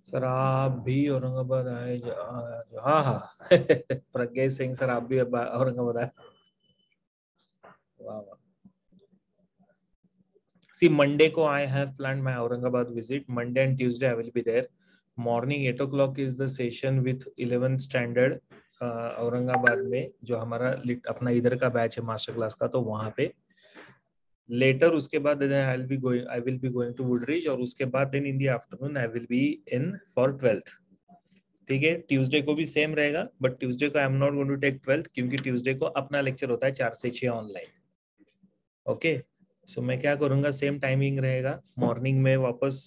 Sir आप भी औरंगाबाद आए हाँ हाँ प्रज्ञा सिंह सर आप भी औरंगाबाद आए। वाह वाह। सी मंडे को I have plan my Aurangabad visit. Monday and Tuesday I will be there. Morning 8 o'clock is the session with 11th standard Aurangabad में, जो हमारा अपना इधर का बैच है मास्टर क्लास का, तो वहां पे लेटर उसके बाद I will be going to Woodridge, और उसके बाद then in the afternoon I will be in for 12th। ठीक है, ट्यूसडे को भी सेम रहेगा, बट ट्यूसडे को I am not going to take 12th क्योंकि ट्यूसडे को अपना लेक्चर होता है 4 से 6 ऑनलाइन। ओके, सो मैं क्या करूंगा, सेम टाइमिंग रहेगा। मॉर्निंग में वापस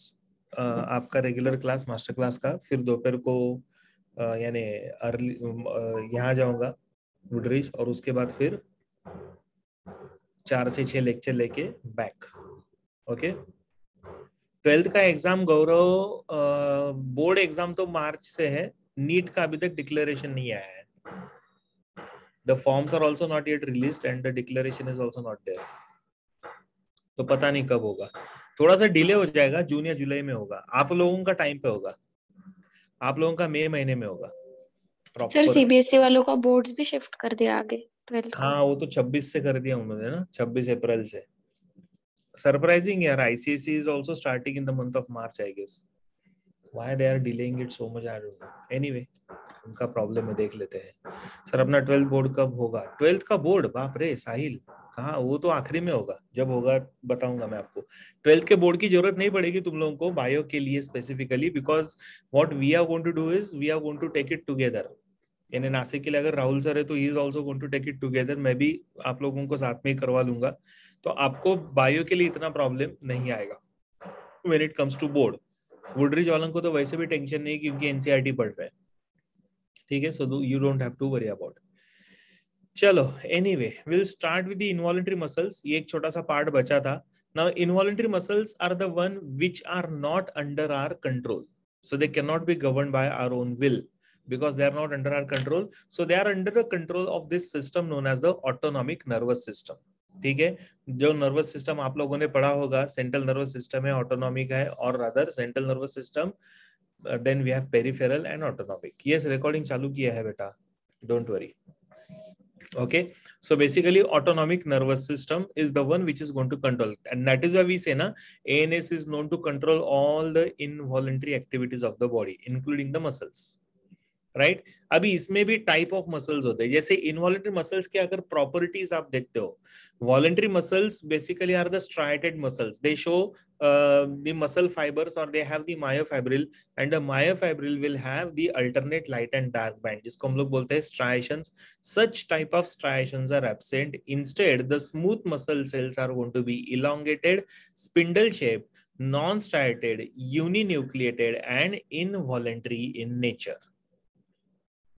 आपका रेगुलर क्लास मास्टर क्लास का, फिर दोपहर को यानी अर्ली यहाँ जाऊंगा वुडरिज, और उसके बाद फिर 4 से 6 लेक्चर लेके बैक। ओके, 12th का एग्जाम गौरव, बोर्ड एग्जाम तो मार्च से है, नीट का अभी तक डिक्लेरेशन नहीं आया है। The forms are also not yet released and the declaration is also not there, तो पता नहीं कब होगा। थोड़ा सा डिले हो जाएगा, जून या जुलाई में होगा। आप लोगों का टाइम पे होगा, आप लोगों का मई महीने में होगा सर प्रॉपर। सीबीएसई वालों का बोर्ड्स भी शिफ्ट कर दिया आगे 12th का। हाँ वो तो 26 से कर दिया उन्होंने ना, 26 अप्रैल से। सरप्राइजिंग यार, ICSE is also starting in the month of March I guess. Why they are delaying it so much I don't know. Anyway, उनका प्रॉब्लम है, देख लेते हैं। सर अपना 12th बोर्ड कब होगा? 12th का बोर्ड, बाप रे साहिल, कहाँ? वो तो आखिरी में होगा, जब होगा बताऊंगा मैं आपको। 12th के बोर्ड की जरूरत नहीं पड़ेगी तुम लोगों को बायो के लिए specifically, because what we are going to do is we are going to take it together. यानी नासिक के लिए अगर राहुल सर है तो he is also going to take it together, मैं भी आप लोगों को साथ में ही करवा लूंगा, तो आपको बायो के लिए इतना प्रॉब्लम नहीं आएगा when it comes to board. Woodridge वालों को तो वैसे भी टेंशन नहीं क्योंकि एनसीईआरटी पढ़ रहे हैं। ठीक है, so you don't have to worry about. चलो anyway, will start with the involuntary muscles. ये एक छोटा सा पार्ट बचा था। Now involuntary muscles are the one which are not under our control, so they cannot be governed by our own will because they are not under our control, so they are under the control of this system known as the autonomic nervous system। ठीक है, जो nervous system आप लोगों ने पढ़ा होगा, central nervous system है, autonomic है, और other central nervous system, then we have peripheral and autonomic. Yes, recording चालू किया है बेटा, don't worry. Okay, so basically autonomic nervous system is the one which is going to control, and that is why we say na ANS is known to control all the involuntary activities of the body including the muscles, right. अभी इसमें भी type of muscles होते हैं। जैसे involuntary muscles के अगर properties आप देखते हो, voluntary muscles basically are the striated muscles, they show the muscle fibres और they have the myofibril, and the myofibril will have the alternate light and dark band, जिसको हम लोग बोलते हैं striations. such type of striations are absent. Instead, the smooth muscle cells are going to be elongated, spindle shaped, non-striated, uninucleated and involuntary in nature।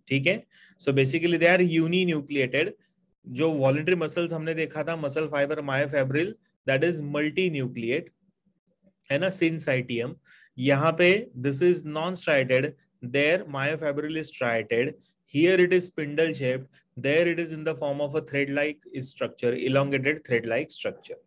ठीक है, so basically they are uninucleated. जो voluntary muscles हमने देखा था, muscle fibre myofibril, that is multi nucleate, है ना, syncytium. यहाँ पे this is non striated, there myofibril is striated, here it is spindle shaped, there it is in the form of a thread like structure, elongated thread like structure,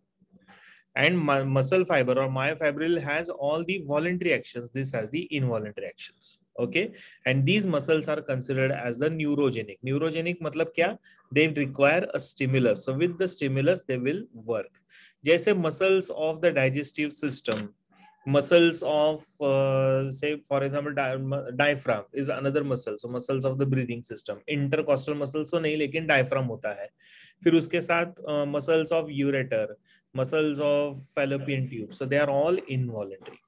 and muscle fiber or myofibril has all the voluntary actions, this has the involuntary actions। okay, and these muscles are considered as the neurogenic। neurogenic matlab kya? They require a stimulus, so with the stimulus they will work। jaise muscles of the digestive system, muscles of say for example diaphragm is another muscle, so muscles of the breathing system, intercostal muscles तो नहीं लेकिन diaphragm होता है। फिर उसके साथ muscles of ureter, muscles of fallopian tube, so they are all involuntary।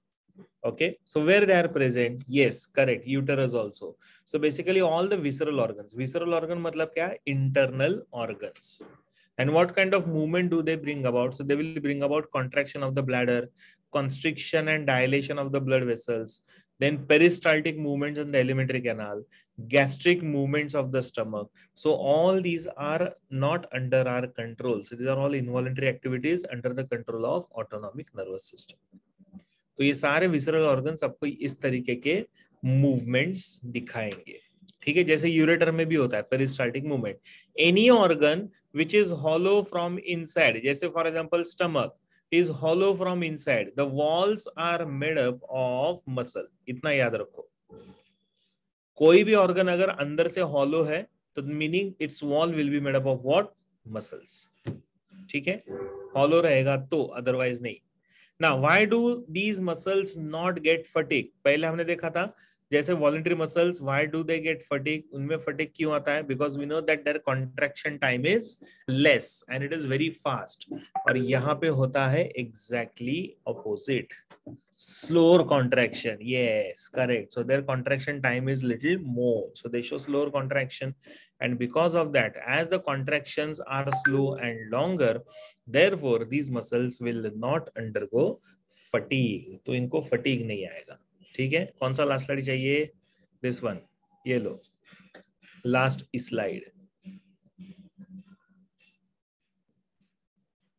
okay, so where they are present? yes, correct, uterus also। so basically all the visceral organs, visceral organ matlab kya? internal organs। and what kind of movement do they bring about? so they will bring about contraction of the bladder, constriction and dilation of the blood vessels, then peristaltic movements in the alimentary canal, gastric movements of the stomach। so all these are not under our control, so these are all involuntary activities under the control of autonomic nervous system। तो ये सारे visceral organs आपको इस तरीके के movements दिखाएंगे। ठीक है, जैसे यूरेटर में भी होता है peristaltic movement. Any organ which is hollow from inside, जैसे for example stomach, is hollow from inside. The walls are made up of muscle. इतना याद रखो. कोई भी ऑर्गन अगर अंदर से हॉलो है तो meaning it's wall will be made up of what? Muscles. ठीक है, हॉलो रहेगा तो, अदरवाइज नहीं. Now, why do these muscles not get fatigue? पहले हमने देखा था जैसे voluntary muscles, why do they get fatigue? उनमें fatigue क्यों आता है? Because we know that their contraction time is less and it is very fast. और यहाँ पे होता है exactly opposite. Slower contraction. Yes, correct. So their contraction time is little more. So they show slower contraction. And because of that, as the contractions are slow and longer, therefore these muscles will not undergo fatigue. तो इनको fatigue नहीं आएगा. ठीक है, कौन सा last slide चाहिए? This one, ये लो लास्ट स्लाइड.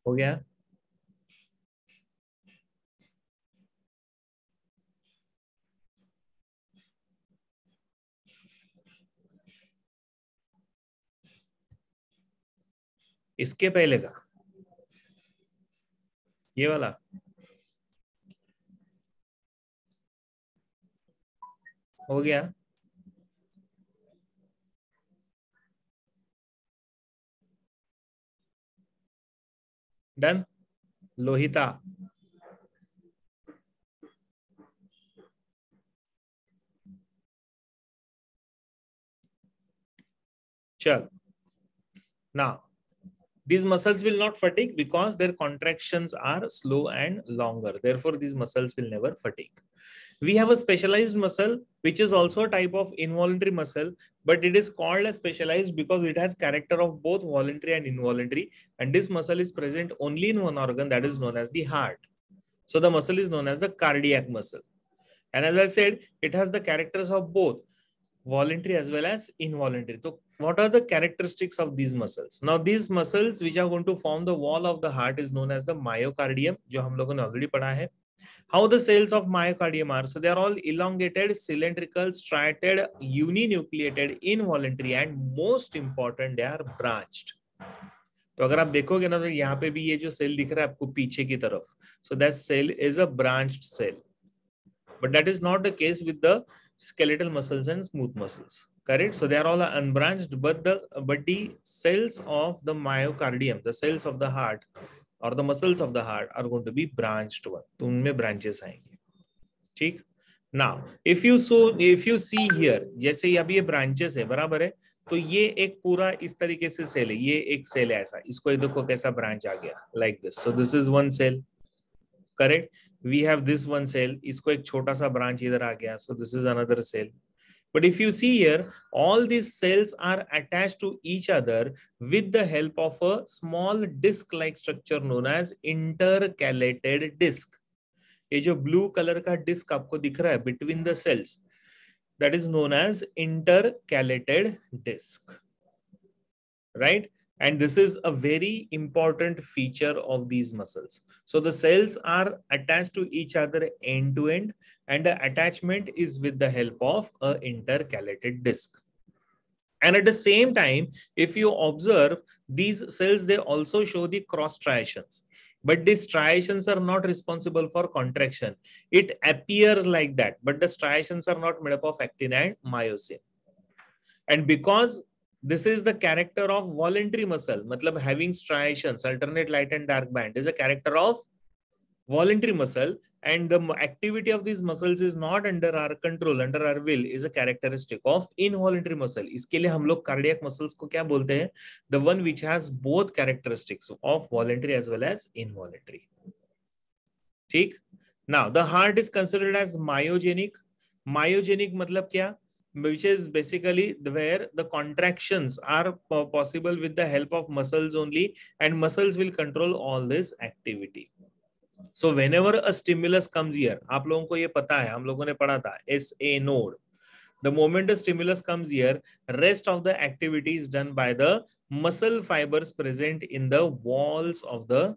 हो गया? इसके पहले का ये वाला हो गया? डन. लोहिता, चल. Now, these muscles will not fatigue because their contractions are slow and longer. Therefore, these muscles will never fatigue. We have a specialized muscle, which is also a type of involuntary muscle, but it is called as specialized because it has character of both voluntary and involuntary. And this muscle is present only in one organ, that is known as the heart. So the muscle is known as the cardiac muscle. And as I said, it has the characters of both voluntary as well as involuntary. So what are the characteristics of these muscles? Now these muscles which are going to form the wall of the heart is known as the myocardium, जो हम लोगों ने already पढ़ा है. How the cells of myocardium are? So they are all elongated, cylindrical, striated, uninucleated, involuntary, and most important, they are branched. तो अगर आप देखोगे ना तो यहाँ पे भी ये जो सेल दिख रहा है आपको पीछे की तरफ, so that cell is a branched cell. But that is not the case with the skeletal muscles and smooth muscles. Correct? So they are all unbranched, but the cells of the myocardium, the cells of the heart or the muscles of the heart are going to be branched one. तो उनमें branches आएंगे. ठीक? Now, if you see here, जैसे अभी ये branches है, बराबर है, तो ये एक पूरा इस तरीके से सेल है, ये एक सेल है ऐसा, इसको देखो कैसा ब्रांच आ गया, like this. So this is one cell. Correct? We have this one cell, इसको एक छोटा सा branch इधर आ गया, so this is another cell. But if you see here, all these cells are attached to each other with the help of a small disc-like structure known as intercalated disc. ये जो blue color का disc आपको दिख रहा है between the cells, that is known as intercalated disc, right? And this is a very important feature of these muscles. So the cells are attached to each other end to end, and the attachment is with the help of an intercalated disc. And at the same time, if you observe these cells, they also show the cross striations. But these striations are not responsible for contraction. It appears like that, but the striations are not made up of actin and myosin. And because this is the character of voluntary muscle, matlab having striations, alternate light and dark band, is a character of voluntary muscle, and the activity of these muscles is not under our control, under our will, is a characteristic of involuntary muscle. इसके लिए हम लोग cardiac muscles को क्या बोलते हैं? The one which has both characteristics of voluntary as well as involuntary. ठीक? Now the heart is considered as myogenic. Myogenic मतलब क्या? Which is basically where the contractions are possible with the help of muscles only, and muscles will control all this activity. So whenever a stimulus comes here, आप लोगों को ये पता है, हम लोगों ने पढ़ा था SA node. The moment a stimulus comes here, rest of the activity is done by the muscle fibers present in the walls of the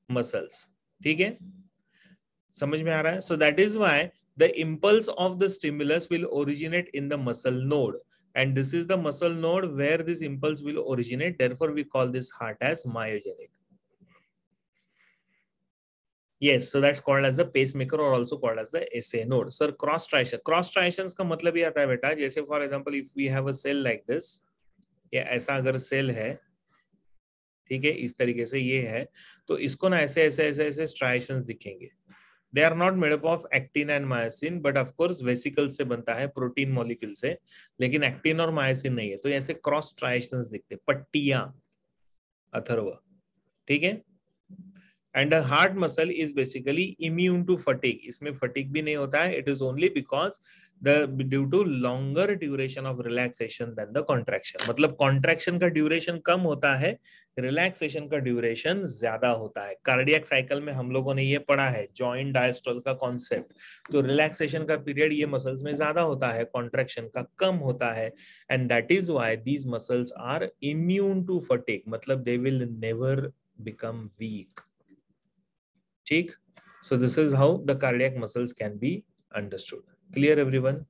muscles. ठीक है? समझ में आ रहा है? So that is why the impulse of the stimulus will originate in the muscle node, and this is the muscle node where this impulse will originate. Therefore, we call this heart as myogenic. Yes, so that's called as the pacemaker or also called as the SA node. Sir, cross striation. Cross striations का मतलब ये आता है बेटा, जैसे for example if we have a cell like this, या ऐसा अगर सेल है, ठीक है, इस तरीके से ये है, तो इसको ना ऐसे ऐसे ऐसे ऐसे स्ट्राइशंस दिखेंगे. They are not made up of actin and myosin, but of course vesicle से बनता है, प्रोटीन मॉलिक्यूल से, लेकिन एक्टिन और मायोसिन नहीं है, तो ऐसे क्रॉस स्ट्राइशंस दिखते, पट्टियां, अथर्व, ठीक है. And the heart muscle is basically immune to fatigue. इसमें फटीग भी नहीं होता है. It is only because due to longer duration of relaxation than the contraction. मतलब कॉन्ट्रैक्शन का ड्यूरेशन कम होता है, रिलैक्सेशन का ड्यूरेशन ज्यादा होता है. कार्डियक साइकिल में हम लोगों ने ये पढ़ा है, जॉइंट डायस्टोल का कॉन्सेप्ट. तो रिलैक्सेशन का पीरियड ये मसल्स में ज्यादा होता है, कॉन्ट्रैक्शन का कम होता है. And that is why these muscles are immune to fatigue. मतलब they will never become weak. ठीक. So this is how the cardiac muscles can be understood. Clear everyone?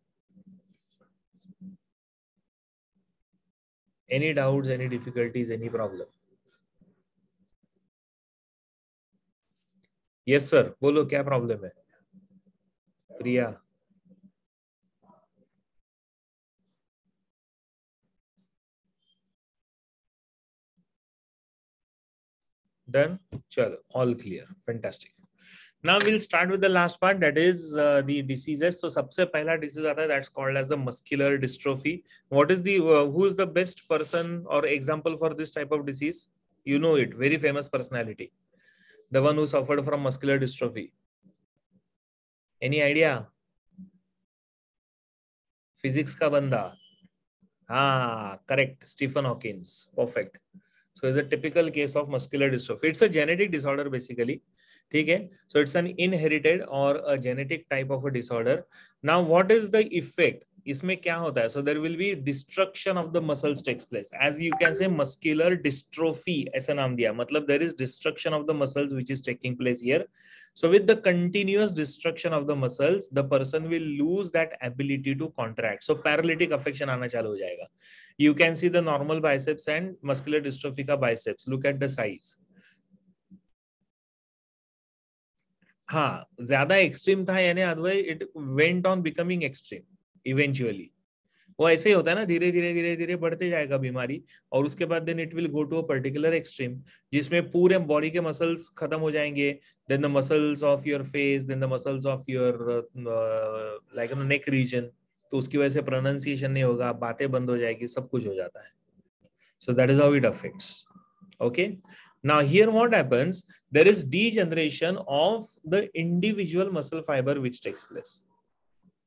Any doubts, any difficulties, any problem? Yes sir, बोलो क्या problem है? प्रिया. Done? Chalo, all clear. Fantastic. Now we'll start with the last part, that is the diseases. So सबसे पहला disease आता है, that's called as the muscular dystrophy. What is the who is the best person or example for this type of disease? You know it, very famous personality, the one who suffered from muscular dystrophy. Any idea? Physics का बंदा. हाँ, correct, Stephen Hawkins. Perfect. So it's a typical case of muscular dystrophy. It's a genetic disorder basically. ठीक है. So it's an inherited or a genetic type of a disorder. Now what is the effect? इसमें क्या होता है? So there will be destruction of the muscles takes place. As you can say muscular dystrophy ऐसा नाम दिया, मतलब there is destruction of the muscles which is taking place here. So with the continuous destruction of the muscles, the person will lose that ability to contract. So paralytic affection आना चालू हो जाएगा. You can see the normal biceps and muscular dystrophy का biceps. Look at the size. हाँ, ज्यादा extreme था, यानी otherwise it went on becoming extreme eventually. वो ऐसे ही होता है ना, धीरे धीरे धीरे धीरे बढ़ते जाएगा बीमारी, और उसके बाद then it will go to a particular extreme, जिसमें पूरे बॉडी के मसल्स खत्म हो जाएंगे. Then the muscles of your face, then the muscles of your like neck region. तो उसकी वजह से प्रोनाउंसिएशन नहीं होगा, बातें बंद हो जाएगी, सब कुछ हो जाता है. सो that is how it affects. Okay. Now here what happens, there is degeneration of the individual muscle fiber which takes place.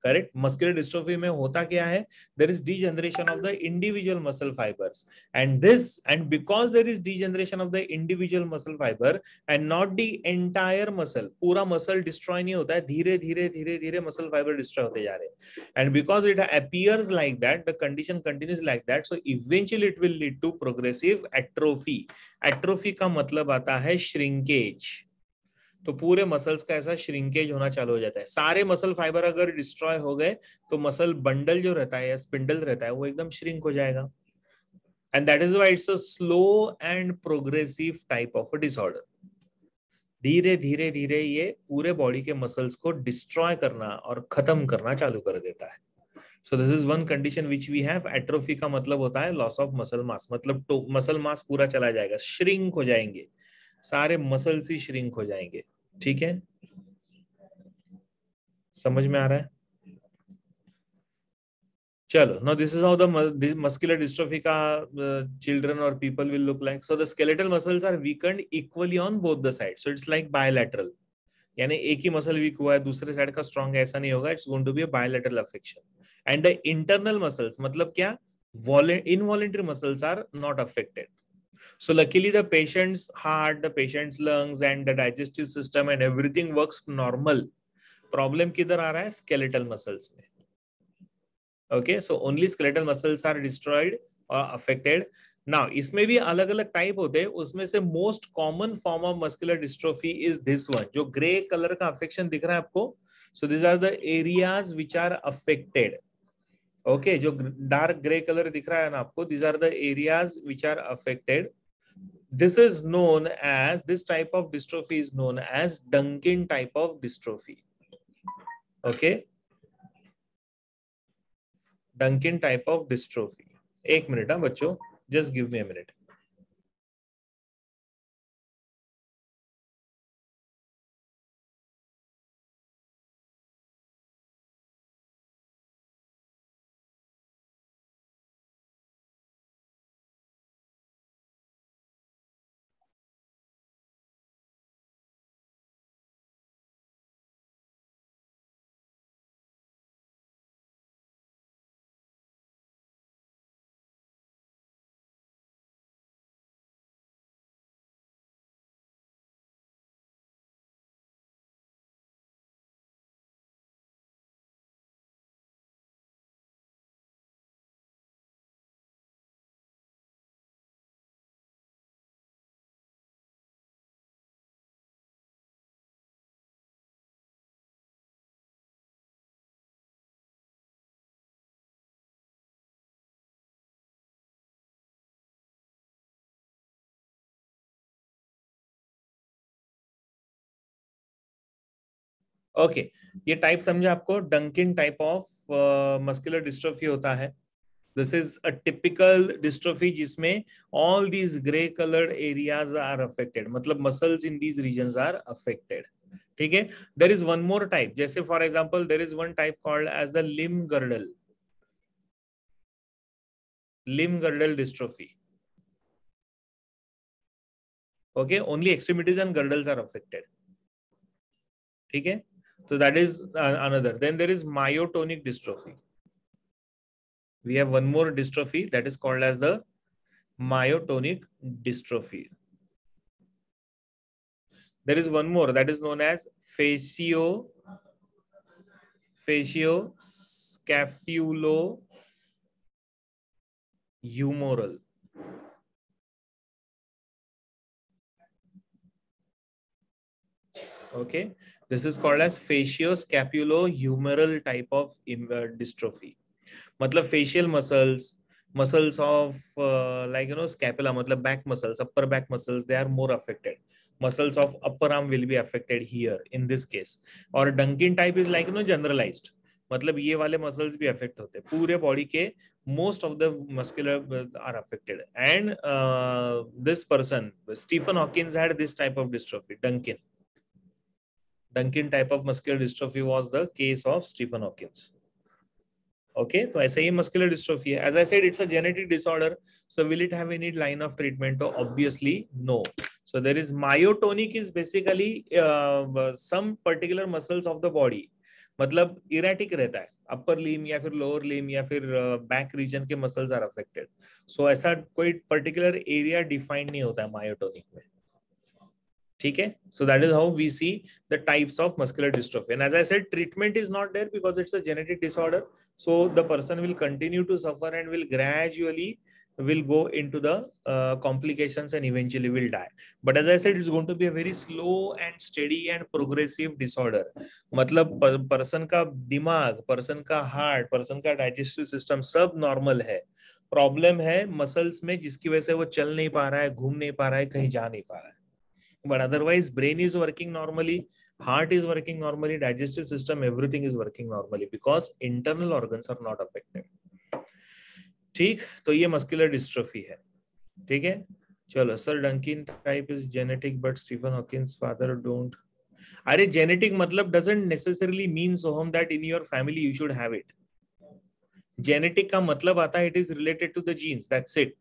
Correct. Muscular dystrophy में होता क्या है? There is degeneration of the individual muscle fibers, and because there is degeneration of the individual muscle fiber and not the entire muscle, पूरा muscle destroy नहीं होता है, धीरे धीरे धीरे धीरे muscle fiber destroy होते जा रहे हैं. And because it appears like that, the condition continues like that, so eventually it will lead to progressive atrophy. Atrophy का मतलब आता है shrinkage. तो पूरे मसल्स का ऐसा श्रिंकेज होना चालू हो जाता है. सारे मसल फाइबर अगर डिस्ट्रॉय हो गए तो मसल बंडल जो रहता है या स्पिंडल रहता है वो एकदम श्रिंक हो जाएगा. And that is why it's a slow and progressive type of a disorder. धीरे धीरे धीरे ये पूरे बॉडी के मसल्स को डिस्ट्रॉय करना और खत्म करना चालू कर देता है. So this is one condition which we have. Atrophy का मतलब होता है लॉस ऑफ मसल मास, मतलब तो मसल मास पूरा चला जाएगा, श्रिंक हो जाएंगे, सारे मसल्स ही श्रिंक हो जाएंगे. ठीक है, समझ में आ रहा है? चलो, now this is how the muscular dystrophy का children or people will look like. So the skeletal muscles are weakened equally on both the sides. So it's like bilateral. यानी एक ही मसल वीक हुआ है, दूसरे साइड का strong है, ऐसा नहीं होगा. It's going to be a bilateral affection. And the internal muscles मतलब क्या? Involuntary muscles are not affected. So luckily the patient's heart, the patient's lungs and the digestive system and everything works normal. Problem किधर आ रहा है? Skeletal muscles में. Okay, so only skeletal muscles are destroyed or affected. Now इसमें भी अलग अलग type होते हैं, उसमें से most common form of muscular dystrophy is this one, जो ग्रे कलर का अफेक्शन दिख रहा है आपको. So this are the areas which are affected. Okay, जो डार्क ग्रे कलर दिख रहा है ना आपको, this are the areas which are affected. This type of dystrophy is known as Dunkin type of dystrophy. Okay, Dunkin type of dystrophy. एक minute हाँ बच्चों, just give me a minute. Okay ये type समझे आपको, Duchenne type of muscular dystrophy होता है. This is a typical dystrophy जिसमें all these grey coloured areas are affected, मतलब muscles in these regions are affected. ठीक है. There is one more type, जैसे for example there is one type called as the limb girdle dystrophy. Okay, only extremities and girdles are affected. ठीक है. So that is another. Then there is myotonic dystrophy. We have one more dystrophy that is called as the myotonic dystrophy. There is one more that is known as facioscapulohumeral. Okay, this is called as facioscapulohumeral type of dystrophy. मतलब facial muscles of like scapula, मतलब back muscles, upper back muscles, they are more affected. Muscles of upper arm will be affected here in this case. और Dunkin type is like generalized, मतलब ये वाले muscles भी affect होते हैं, पूरे body के most of the muscular are affected. And this person Stephen Hawkins had this type of dystrophy. Dunkin type of muscular dystrophy was the case of Stephen Hawkins. Okay, तो ऐसा ही muscular dystrophy है. As I said, it's a genetic disorder. So will it have any line of treatment? So obviously no. So there is myotonic is basically some particular muscles of the body. मतलब erratic रहता है, upper limb या फिर lower limb या फिर back region के muscles are affected. So ऐसा कोई particular area defined नहीं होता है myotonic में. ठीक है. So that is how we see the types of muscular dystrophy. And as I said, treatment is not there because it's a genetic disorder. So the person will continue to suffer and will gradually will go into the complications and eventually will die. But as I said, it's going to be a very slow and steady and progressive disorder. मतलब person का दिमाग, person का heart, person का digestive system सब normal है. Problem है muscles में, जिसकी वजह से वो चल नहीं पा रहा है, घूम नहीं पा रहा है, कहीं जा नहीं पा रहा है. But otherwise brain is working normally, heart is working normally, digestive system, everything is working normally because internal organs are not affected. ठीक, तो ये मस्कुलर डिस्ट्रोफी है. ठीक है. चलो sir, Duchenne type is genetic but Stephen Hawking's father don't. अरे genetic मतलब doesn't necessarily mean Soham that in your family you should have it. Genetic का मतलब आता है it is related to the genes, that's it.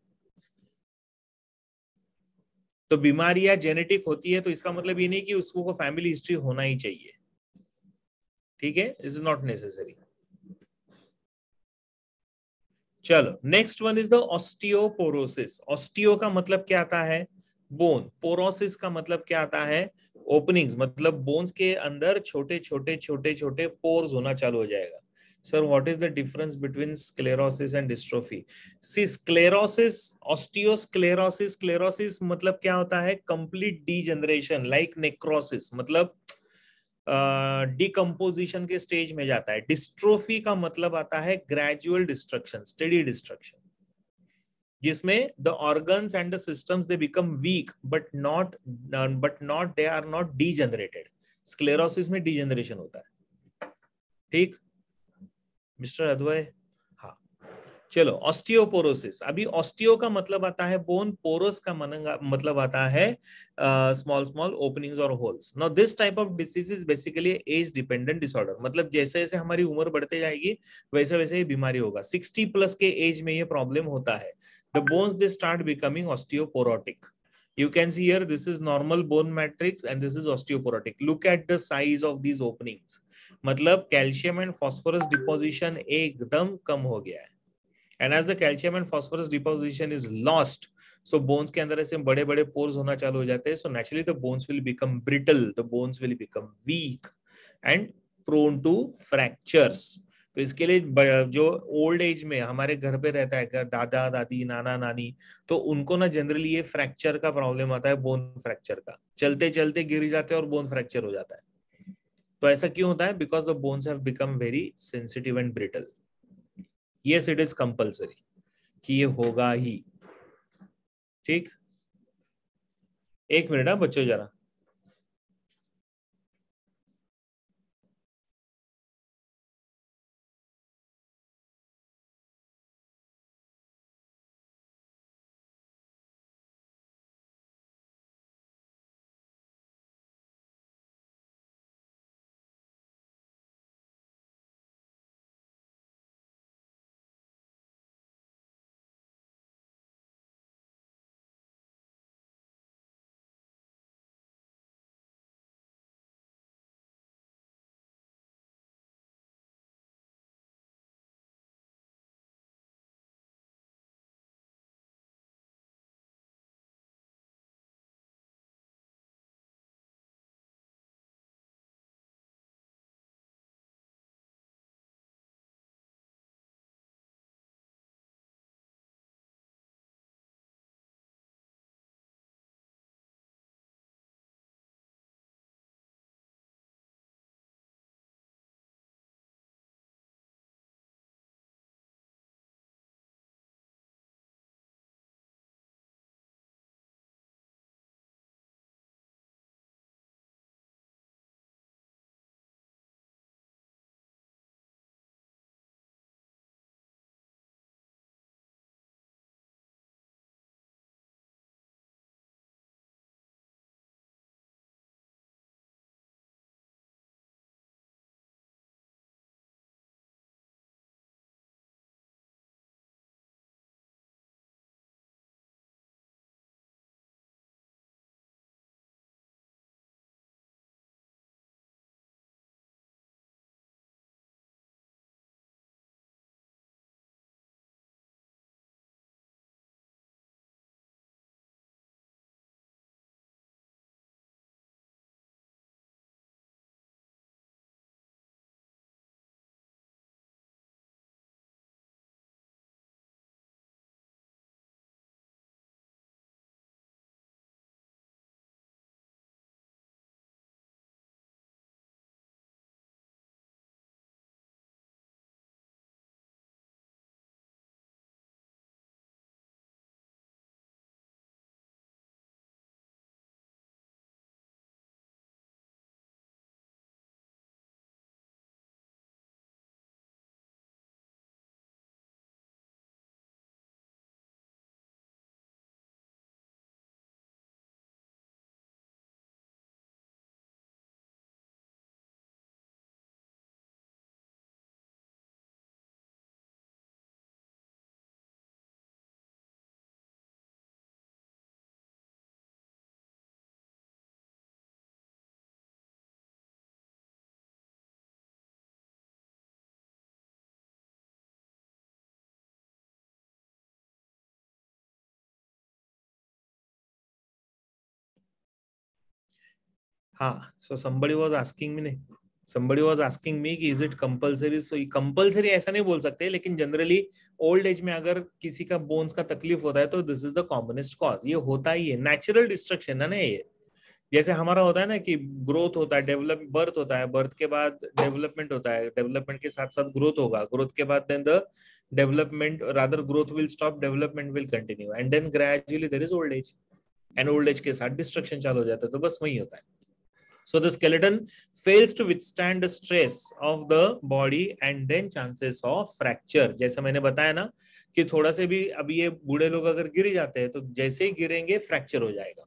तो बीमारियां genetic होती है तो इसका मतलब ये नहीं कि उसको फैमिली हिस्ट्री होना ही चाहिए. ठीक है, दिस इज नॉट नेसेसरी. चलो next one is the osteoporosis. Osteo का मतलब क्या आता है? बोन. पोरोसिस का मतलब क्या आता है? ओपनिंग्स, मतलब बोन्स के अंदर छोटे छोटे छोटे छोटे पोर्स होना चालू हो जाएगा. Sir, what is the difference between sclerosis and dystrophy? See, sclerosis, osteosclerosis, sclerosis मतलब क्या होता है? Complete degeneration, like necrosis, मतलब डिकम्पोजिशन के स्टेज में जाता है. डिस्ट्रोफी का मतलब आता है ग्रेजुअल डिस्ट्रक्शन, स्टेडी डिस्ट्रक्शन. जिसमें the organs and the systems they become weak but not they are not degenerated. Sclerosis में डीजेनरेशन होता है. ठीक मिस्टर अद्वय. हाँ चलो, ऑस्टियोपोरोसिस. अभी ऑस्टियो का मतलब आता है बोन, पोरोस का मतलब आता है स्मॉल स्मॉल ओपनिंग्स और holes. Now this type of disease is basically age dependent disorder. मतलब जैसे जैसे हमारी उम्र बढ़ते जाएगी वैसे वैसे ये बीमारी होगा. 60 प्लस के एज में ये प्रॉब्लम होता है. The bones they start becoming osteoporotic. You can see here, this is normal bone matrix and this is osteoporotic. Look at the size of these openings. मतलब कैल्शियम एंड फॉस्फोरस डिपोजिशन एकदम कम हो गया है. And as the calcium and phosphorus deposition is lost, so bones के अंदर ऐसे बड़े बड़े pores होना चालू हो जाते हैं. So naturally the bones will become brittle, the bones will become weak and prone to fractures. तो इसके लिए जो ओल्ड एज में हमारे घर पे रहता है दादा दादी नाना नानी, तो उनको ना जनरली ये फ्रैक्चर का प्रॉब्लम आता है, बोन फ्रैक्चर का. चलते चलते गिर जाते हैं और बोन फ्रैक्चर हो जाता है. तो ऐसा क्यों होता है? Because the bones have become very sensitive and brittle. Yes, it is compulsory कि ये होगा ही. ठीक, एक मिनट. हाँ बच्चों जरा. हाँ, so somebody was asking me, नहीं, somebody was asking me कि is it compulsory? So compulsory ऐसा नहीं बोल सकते, लेकिन जनरली ओल्ड एज में अगर किसी का बोन्स का तकलीफ होता है तो this is the commonest cause. ये होता ही है, नेचुरल डिस्ट्रक्शन है ना ये. जैसे हमारा होता है ना कि ग्रोथ होता है, डेवलप बर्थ होता है, बर्थ के बाद डेवलपमेंट होता है, डेवलपमेंट के साथ साथ ग्रोथ होगा, ग्रोथ के बाद then the development rather growth will stop, development will continue and then gradually there is old age, and old age के साथ डिस्ट्रक्शन चालू हो जाता है। तो बस वही होता है। So the skeleton fails to withstand the stress of the body and then chances of fracture. जैसे मैंने बताया ना कि थोड़ा से भी अभी ये बूढ़े लोग अगर गिर जाते हैं तो जैसे ही गिरेंगे फ्रैक्चर हो जाएगा।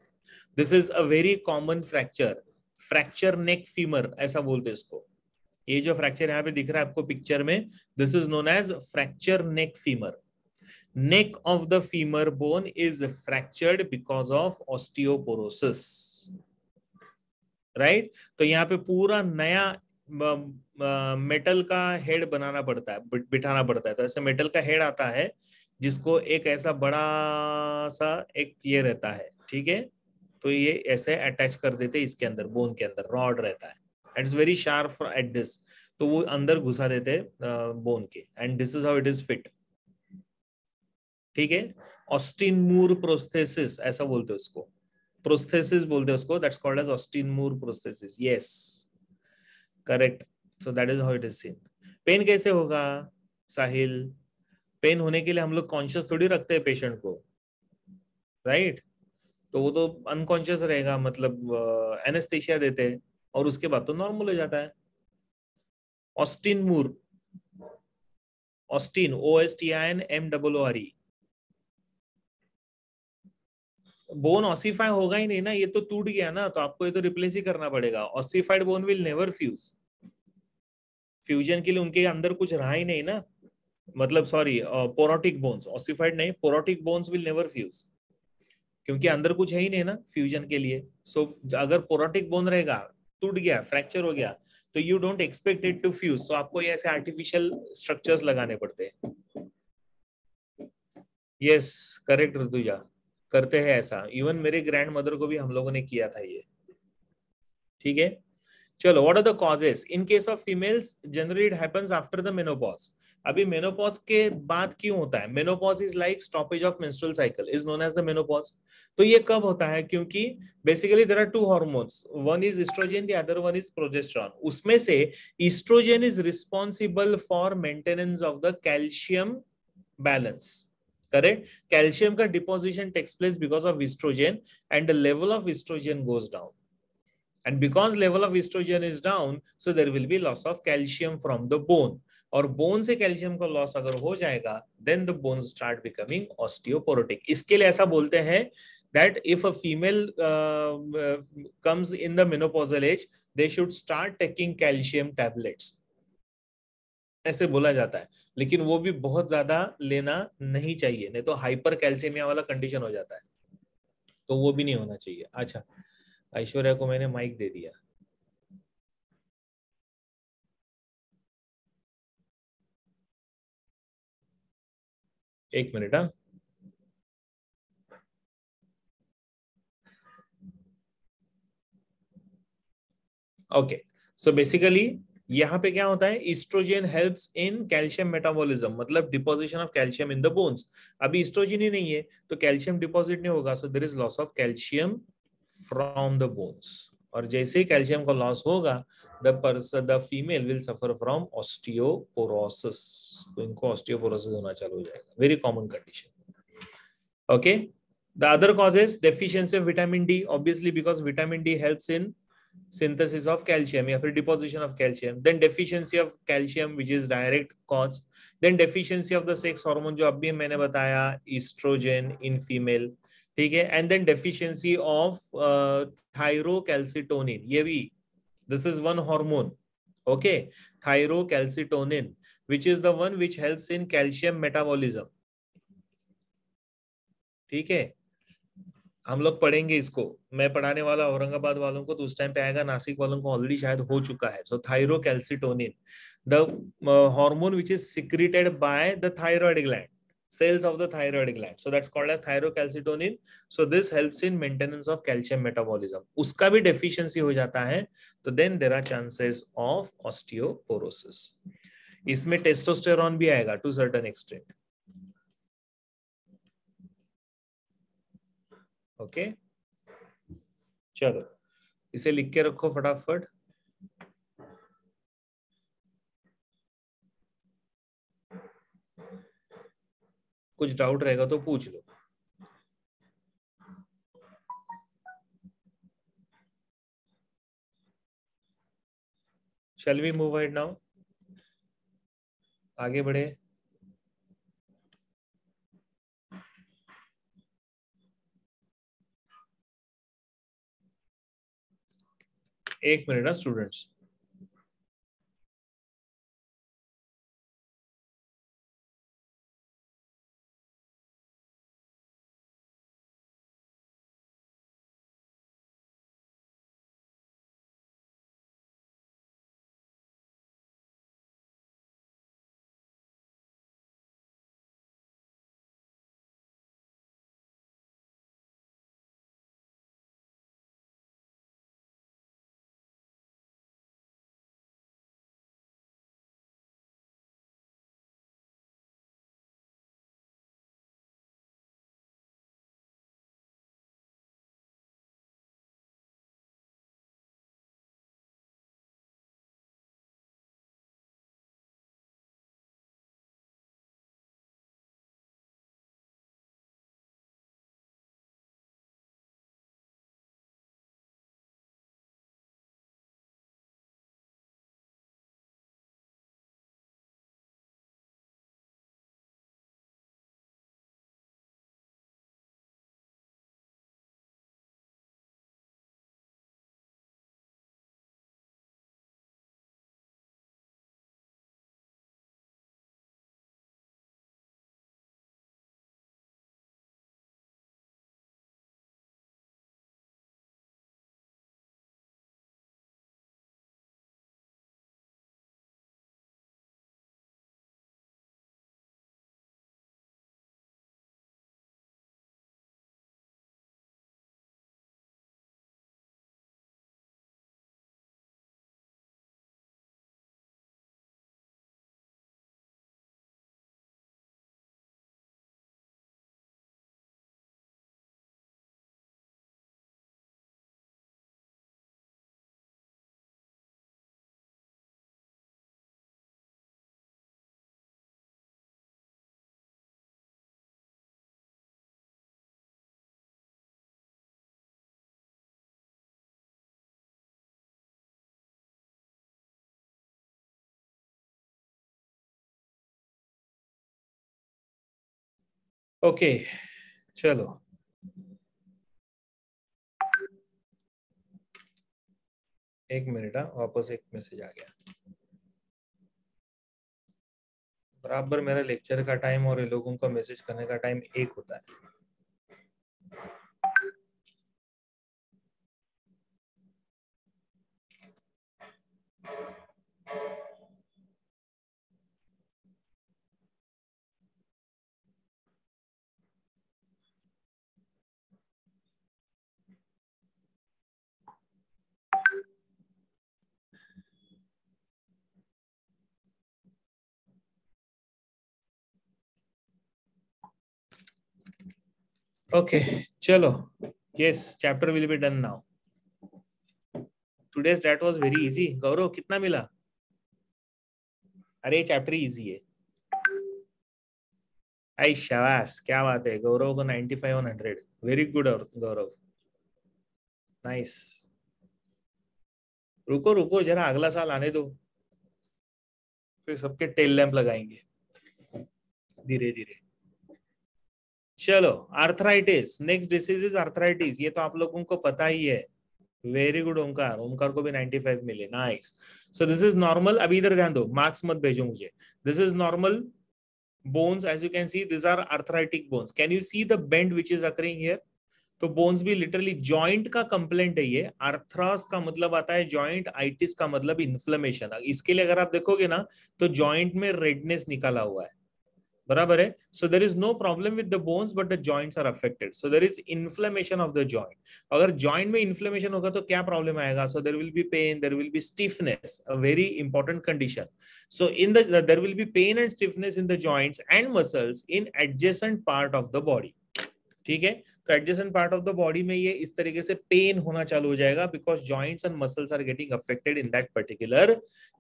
This is a very common fracture, fracture neck femur ऐसा बोलते हैं इसको। ये जो फ्रैक्चर यहाँ पे दिख रहा है आपको पिक्चर में, this is known as fracture neck femur. Neck of the femur bone is fractured because of osteoporosis. Right तो यहाँ पे पूरा नया मेटल का हेड बनाना पड़ता है, बिठाना पड़ता है। तो ऐसे मेटल का हेड आता है जिसको एक ऐसा बड़ा सा एक ये रहता है, ठीक है, तो ये ऐसे अटैच कर देते हैं इसके अंदर, बोन के अंदर रॉड रहता है, it's very sharp at this, तो वो अंदर घुसा देते हैं बोन के, and this is how it is fit, ठीक है। ऑस्टिन मूर प्रोस्थेसिस ऐसा बोलते हैं उसको, प्रोस्थेसिस बोलते हैं उसको, that's called as Austin Moore prosthesis, yes correct. So that is how it is seen. Pain कैसे होगा साहिल? पेन होने के लिए हम लोग कॉन्शियस थोड़ी रखते हैं पेशेंट को, राइट तो वो तो अनकॉन्शियस रहेगा, मतलब एनेस्थेशिया देते हैं और उसके बाद तो नॉर्मल हो जाता है। Austin Moore, Austin OSTIN MOORE, bone ossify होगा ही नहीं ना, ये तो टूट गया ना, तो आपको ये तो रिप्लेस ही करना पड़ेगा। Ossified bone will never fuse, fusion के लिए उनके अंदर कुछ रहा ही नहीं ना, मतलब सॉरी पोरोटिक बोन्स, ऑसिफाइड नहीं, पोरोटिक बोन्स विल नेवर फ्यूज, क्योंकि अंदर कुछ है ही नहीं ना फ्यूजन के लिए। सो अगर पोरोटिक बोन रहेगा, टूट गया, फ्रैक्चर हो गया, तो you don't expect it to fuse, so आपको ये ऐसे आर्टिफिशियल स्ट्रक्चर्स लगाने पड़ते हैं। यस करेक्ट ऋतुजा, करते हैं ऐसा, इवन मेरे ग्रैंड मदर को भी हम लोगों ने किया था ये, ठीक है। चलो, what are the causes in case of females? Generally it happens after the menopause. अभी मेनोपॉज के बाद क्यों होता है? Menopause is like stoppage of menstrual cycle, is known as the menopause. तो ये कब होता है? क्योंकि basically there are two hormones, one is oestrogen, the other one is progesterone. उसमें से oestrogen is responsible for maintenance of the calcium balance, correct? Calcium का deposition takes place because of estrogen, and the level of estrogen goes down, and because level of estrogen is down, so there will be loss of calcium from the bone, और bone से calcium का loss अगर हो जाएगा, then the bones start becoming osteoporotic. इसके लिए ऐसा बोलते हैं that if a female comes in the menopausal age, they should start taking calcium tablets, ऐसे बोला जाता है। लेकिन वो भी बहुत ज्यादा लेना नहीं चाहिए, नहीं तो हाइपर कैल्सियमिया वाला कंडीशन हो जाता है, तो वो भी नहीं होना चाहिए। अच्छा, ऐश्वर्या को मैंने माइक दे दिया। एक मिनट। हाँ, ओके। सो बेसिकली यहाँ पे क्या होता है? Oestrogen helps in calcium metabolism, मतलब deposition of calcium in the bones. अभी ईस्ट्रोजन ही नहीं है तो कैल्शियम डिपॉजिट नहीं होगा, so there is loss of calcium from the bones, और जैसे ही कैल्शियम का लॉस होगा, the female will suffer from osteoporosis, तो इनको ऑस्टियोपोरोसिस होना चालू हो जाएगा, very common condition. Okay, the other causes, deficiency of vitamin D, obviously because vitamin D helps in synthesis of calcium या फिर deposition of calcium, then deficiency of calcium which is direct cause, then deficiency of the sex hormone जो अभी मैंने बताया, estrogen in female, ठीक है, and then deficiency of thyrocalcitonin, ये भी, this is one hormone, okay, thyrocalcitonin, which is the one which helps in calcium metabolism, ठीक है। हम लोग पढ़ेंगे इसको, मैं पढ़ाने वाला औरंगाबाद वालों को, तो उस टाइम पे आएगा, नासिक वालों को ऑलरेडी शायद हो चुका है। So thyrocalcitonin, the hormone which is secreted by the thyroid gland, cells of the thyroid gland, so that's called as thyrocalcitonin. So this helps in maintenance of calcium metabolism. उसका भी deficiency हो जाता है तो then there are chances of osteoporosis. इसमें testosterone भी आएगा to certain extent. Okay, चलो इसे लिख के रखो फटाफट। कुछ डाउट रहेगा तो पूछ लो। Shall we move ahead now? आगे बढ़े। एक मिनट ना स्टूडेंट्स। ओके चलो, एक मिनट। वापस एक मैसेज आ गया। बराबर मेरा लेक्चर का टाइम और ये लोगों का मैसेज करने का टाइम एक होता है। ओके चलो, yes chapter will be done now. Today's that was very easy. Gaurav कितना मिला? अरे चैप्टर इजी है। आई शाबाश, क्या बात है। गौरव को 95 on 100। Very good Gaurav, nice. रुको रुको जरा, अगला साल आने दो, फिर सबके टेल लैंप लगाएंगे धीरे धीरे। चलो, arthritis, next disease is arthritis. ये तो आप लोगों को पता ही है। वेरी गुड ओमकार, ओमकार को भी 95 मिले, nice. So this is normal. अभी इधर ध्यान दो, मार्क्स मत भेजो मुझे। This is normal bones, as you can see these are arthritic bones. Can you see the bend which is occurring here? तो बोन्स भी लिटरली जॉइंट का कंप्लेंट है ये। आर्थ्रास का मतलब आता है जॉइंट, आइटिस का मतलब इन्फ्लेमेशन। इसके लिए अगर आप देखोगे ना तो जॉइंट में रेडनेस निकाला हुआ है, बराबर है। So there is no problem with the bones but the joints are affected, so there is inflammation of the joint. अगर जॉइंट में इन्फ्लेमेशन होगा तो क्या प्रॉब्लम आएगा? So there will be pain, there will be stiffness, a very important condition. So in the there will be pain and stiffness in the joints and muscles in adjacent part of the body. ठीक है, तो adjacent part of the body में ये इस तरीके से pen होना चालू हो जाएगा because joints and muscles are getting affected in that particular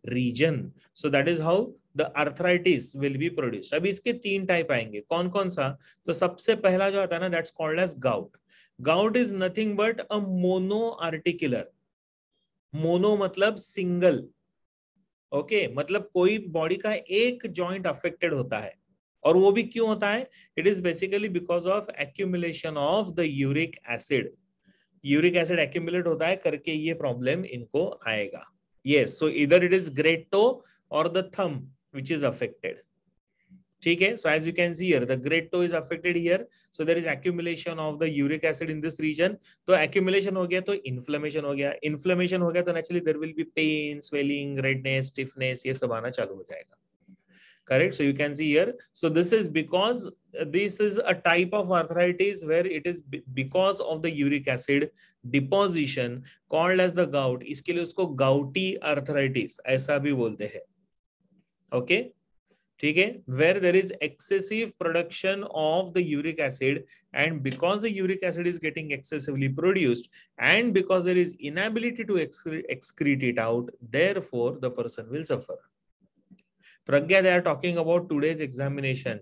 region. So that is how the arthritis will be produced. अब इसके 3 टाइप आएंगे. कौन कौन सा? तो सबसे पहला जो आता है ना, that's called as gout. Gout is nothing but a mono articular. Mono मतलब सिंगल. ओके, मतलब कोई बॉडी का एक जॉइंट अफेक्टेड होता है. और वो भी क्यों होता है? It is basically because of accumulation of the uric acid. Uric acid accumulate होता है करके ये प्रॉब्लम इनको आएगा. यस, सो इधर इट इज ग्रेट टो और the thumb which is affected. ठीक है, so as you can see here the great toe is affected here. So there is accumulation of the uric acid in this region. तो accumulation हो गया तो inflammation हो गया. Inflammation हो गया तो naturally there will be pain, swelling, redness, stiffness, ये सब आना चालू हो जाएगा. Correct. So you can see here. So this is because this is a type of arthritis where it is because of the uric acid deposition called as the gout. इसके लिए उसको gouty arthritis ऐसा भी बोलते हैं. Okay. ठीक है, where there is excessive production of the uric acid, and because the uric acid is getting excessively produced and because there is inability to excrete it out, therefore the person will suffer. Pragya, they are talking about today's examination.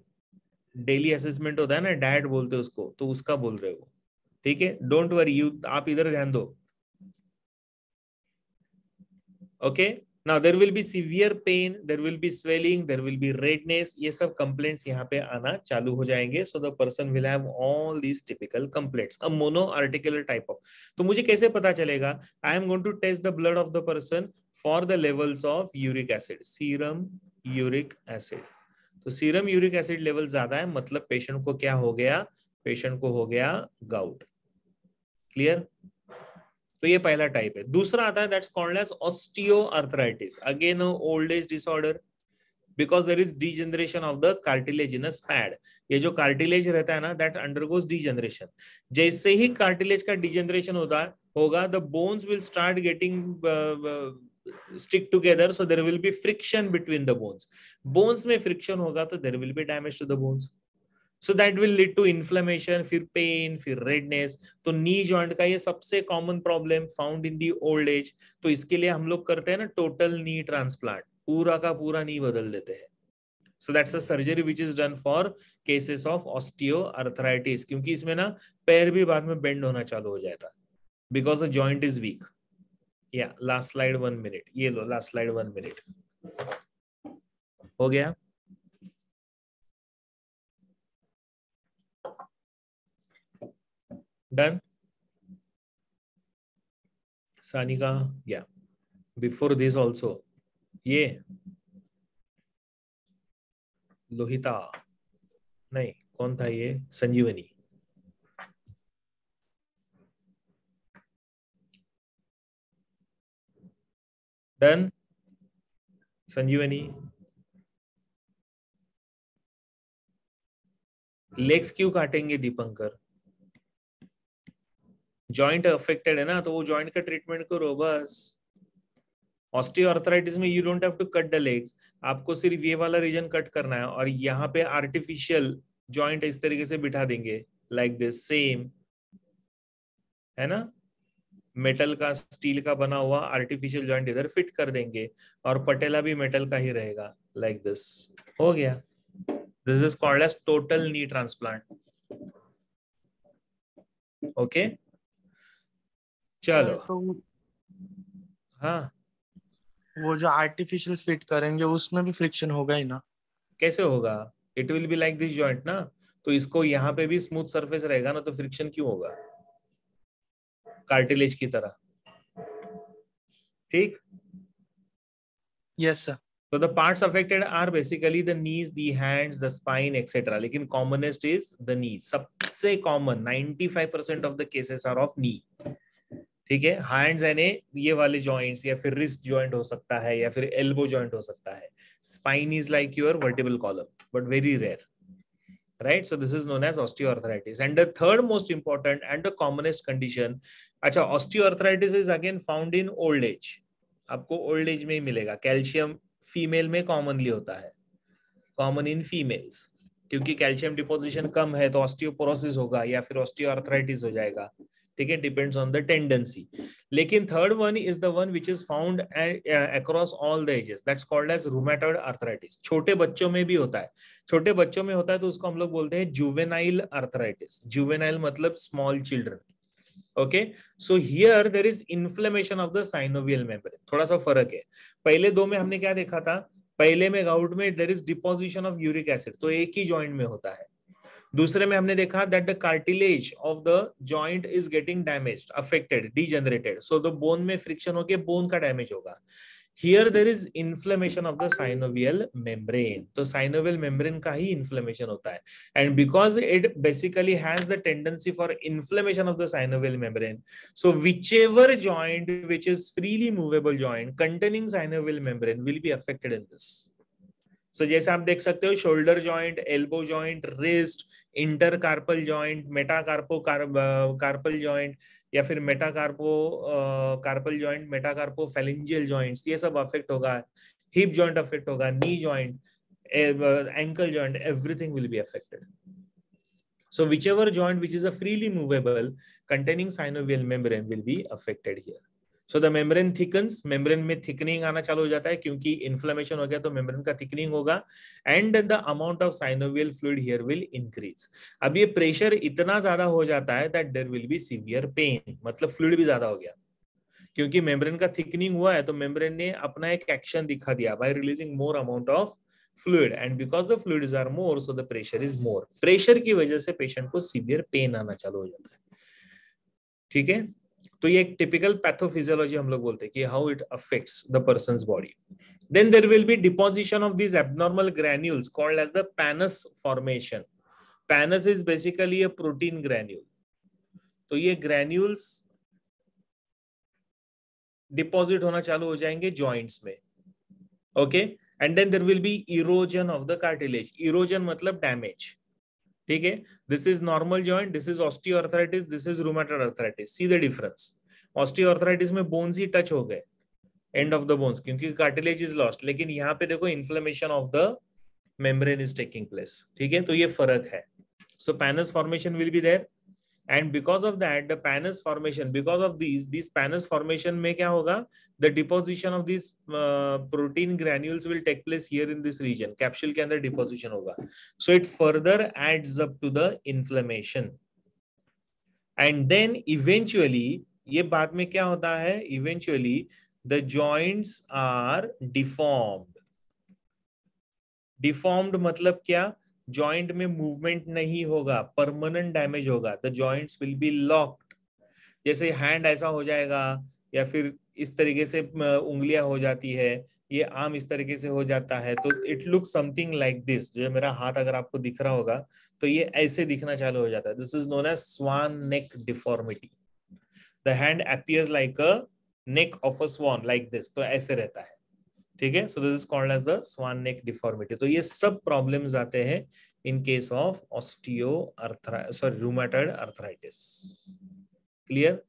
Daily assessment होता है ना, dad बोलते हैं उसको, तो उसका बोल रहे हो. ठीक है, डोंट वरी, यू आप इधर ध्यान दो. Okay, now there will be severe pain, there will be swelling, there will be redness. ये सब कंप्लेंट्स यहाँ पे आना चालू हो जाएंगे. So the person will have all these typical complaints. A mono articular type of. तो मुझे कैसे पता चलेगा? I am going to test the blood of the person for the levels of uric acid. Serum uric acid. तो serum uric acid level ज्यादा है, मतलब patient को क्या हो गया? पेशेंट को हो गया गाउट. क्लियर? तो ये पहला टाइप है. दूसरा आता है that's called as osteoarthritis. Again old age disorder because there is degeneration of the cartilaginous pad. ये जो कार्टिलेज रहता है ना, दैट अंडरगोज डीजनरेशन. जैसे ही कार्टिलेज का डीजनरेशन होगा, the bones will start getting stick together, so there will be friction between the bones. Bones में friction होगा तो there will be damage to the bones. So that will lead to inflammation, फिर pain, फिर redness. तो knee joint का ये सबसे common problem found in the old age. तो इसके लिए हम लोग करते हैं ना total knee transplant. पूरा का पूरा knee बदल देते हैं. So that's a surgery which is done for cases of osteoarthritis. क्योंकि इसमें ना पैर भी बाद में bend होना चालू हो जाता है because the joint is weak. Yeah, last slide 1 minute. ये लो, last slide 1 minute. हो गया? Done? Sanika, yeah. Before this also, ये लोहिता नहीं, कौन था ये? संजीवनी. डन? संजीवनी. लेग्स क्यों काटेंगे दीपंकर? जॉइंट अफेक्टेड है ना, तो वो जॉइंट का ट्रीटमेंट करो बस. ऑस्टियोआर्थराइटिस में you don't have to cut the legs. आपको सिर्फ ये वाला रीजन कट करना है और यहाँ पे आर्टिफिशियल जॉइंट इस तरीके से बिठा देंगे लाइक दिस. सेम है ना, मेटल का, स्टील का बना हुआ आर्टिफिशियल जॉइंट इधर फिट कर देंगे और पटेला भी मेटल का ही रहेगा लाइक दिस. हो गया. This is called as total knee transplant. Okay, चलो. तो हाँ, वो जो आर्टिफिशियल फिट करेंगे उसमें भी फ्रिक्शन होगा ही ना? कैसे होगा? It will be like this joint ना, तो इसको यहाँ पे भी स्मूथ सरफेस रहेगा ना, तो फ्रिक्शन क्यों होगा? कार्टिलेज की तरह. ठीक. Yes sir. So the parts affected are basically the knees, the hands, the spine, etc. लेकिन commonest is the knees. सबसे common 95% of the cases are of knee. ठीक है, हैंड्स यानी ये वाले जॉइंट्स या फिर रिस्ट जॉइंट हो सकता है या फिर एल्बो जॉइंट हो सकता है. Spine is like your vertebral column but very rare. Right, so this is known as osteoarthritis. And the third most important and the commonest condition, अच्छा, osteoarthritis is again found in old age. आपको old age में ही मिलेगा. Calcium female में commonly होता है, common in females. क्योंकि calcium deposition कम है तो ऑस्टियोपोरोसिस होगा या फिर ऑस्टियोआर्थराइटिस हो जाएगा, ठीक है, डिपेंड्स ऑन द टेंडेंसी। लेकिन third one is the one which is found across all the ages, that's called as rheumatoid arthritis. छोटे बच्चों में भी होता है, छोटे बच्चों में होता है तो उसको हम लोग बोलते हैं जुवेनाइल आर्थराइटिस। जुवेनाइल मतलब small children. Okay, so here there is inflammation of the synovial membrane. थोड़ा सा फर्क है, पहले दो में हमने क्या देखा था, पहले में गाउट में there is deposition of uric acid, तो एक ही जॉइंट में होता है। दूसरे में हमने देखा that the cartilage of the joint is getting damaged, affected, degenerated, so the bone में फ्रिक्शन होके बोन का डैमेज होगा। Here there is inflammation of the synovial membrane, तो synovial membrane का ही inflammation होता है, and because it basically has the tendency for inflammation of the synovial membrane, so whichever joint which is freely movable joint containing synovial membrane will be affected in this. So जैसे आप देख सकते हो shoulder joint, elbow joint, wrist, intercarpal joint, metacarpo carpal joint या फिर metacarpo carpal joint, metacarpo phalangeal joints, ये सब affect होगा। हिप जॉइंट अफेक्ट होगा, knee joint, ankle joint, everything will be affected. So whichever joint which is a freely movable containing synovial membrane will be affected here. So the membrane thickens, membrane में thickening आना चालू हो जाता है क्योंकि inflammation हो गया तो membrane का thickening होगा, and the amount of synovial fluid here will increase. अब ये pressure इतना ज्यादा हो जाता है that there will be severe pain, मतलब fluid भी ज्यादा हो गया क्योंकि membrane का thickening हुआ है तो membrane ने अपना एक action दिखा दिया by releasing more amount of fluid, and because the fluids are more so the pressure is more. Pressure की वजह से patient को severe pain आना चालू हो जाता है, ठीक है। तो ये एक टिपिकल पैथोफिजियोलॉजी हम लोग बोलते हैं कि how it affects the person's body. Then there will be deposition of these abnormal granules called as the pannus formation. Pannus is basically a protein granule. तो ये ग्रैन्यूल्स डिपॉजिट होना चालू हो जाएंगे जॉइंट्स में, okay, and then there will be erosion of the cartilage. Erosion मतलब damage, ठीक है. This is normal joint, this is osteoarthritis, this is rheumatoid arthritis. See the difference. Osteoarthritis में बोन्स ही टच हो गए, एंड ऑफ द बोन्स, क्योंकि cartilage is lost. लेकिन यहाँ पे देखो inflammation of the membrane is taking place, ठीक है. तो ये फर्क है. So pannus formation will be there, and because of that the pannus formation, because of these pannus formation में क्या होगा, the deposition of these protein granules will take place here in this region. capsule के अंदर deposition होगा, so it further adds up to the inflammation, and then eventually ये बाद में क्या होता है, eventually the joints are deformed. deformed मतलब क्या, जॉइंट में मूवमेंट नहीं होगा, परमानेंट डैमेज होगा. The joints will be locked. जैसे हैंड ऐसा हो जाएगा या फिर इस तरीके से उंगलियां हो जाती है, ये आर्म इस तरीके से हो जाता है, तो it look something like this. जो मेरा हाथ अगर आपको दिख रहा होगा तो ये ऐसे दिखना चालू हो जाता है. This is known as swan neck deformity. The hand appears like a neck of a swan, like this, तो ऐसे रहता है, ठीक है. So this is called as the swan neck deformity. तो ये सब प्रॉब्लम्स आते हैं in case of rheumatoid arthritis. Clear?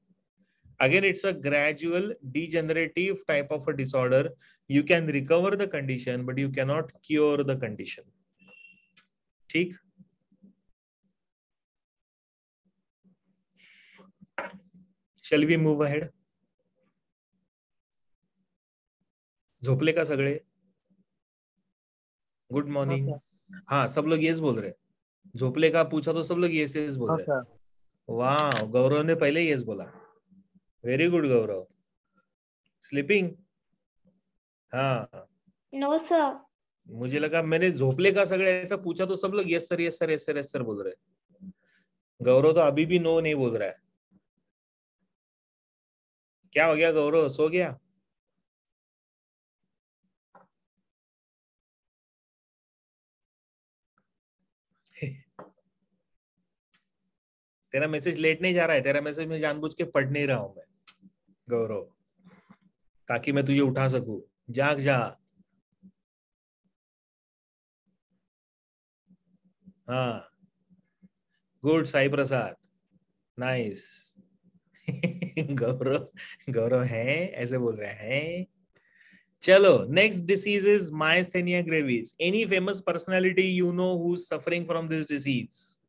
Again it's a gradual degenerative type of a disorder. You can recover the condition but you cannot cure the condition. ठीक. Shall we move ahead? झोपले का सगळे? Good morning. हाँ, सब लोग yes बोल रहे. झोपले का पूछा तो सब लोग यस यस बोल रहे. वाह, गौरव ने पहले यस बोला. Very good Gaurav. स्लीपिंग? हाँ. No sir. मुझे लगा मैंने झोपले का सगळे ऐसा पूछा तो सब लोग yes sir yes sir yes sir yes sir बोल रहे. गौरव तो अभी भी नो नहीं बोल रहा है. क्या हो गया गौरव, सो गया? तेरा मैसेज लेट नहीं जा रहा है, तेरा मैसेज मैं जानबूझ के पढ़ नहीं रहा हूं मैं गौरव, ताकि मैं तुझे उठा सकूं. जाग जा. हाँ, गुड साई प्रसाद, नाइस. गौरव, गौरव है ऐसे बोल रहे हैं. चलो, next disease is myasthenia gravis. Any famous personality you know who's suffering from this disease?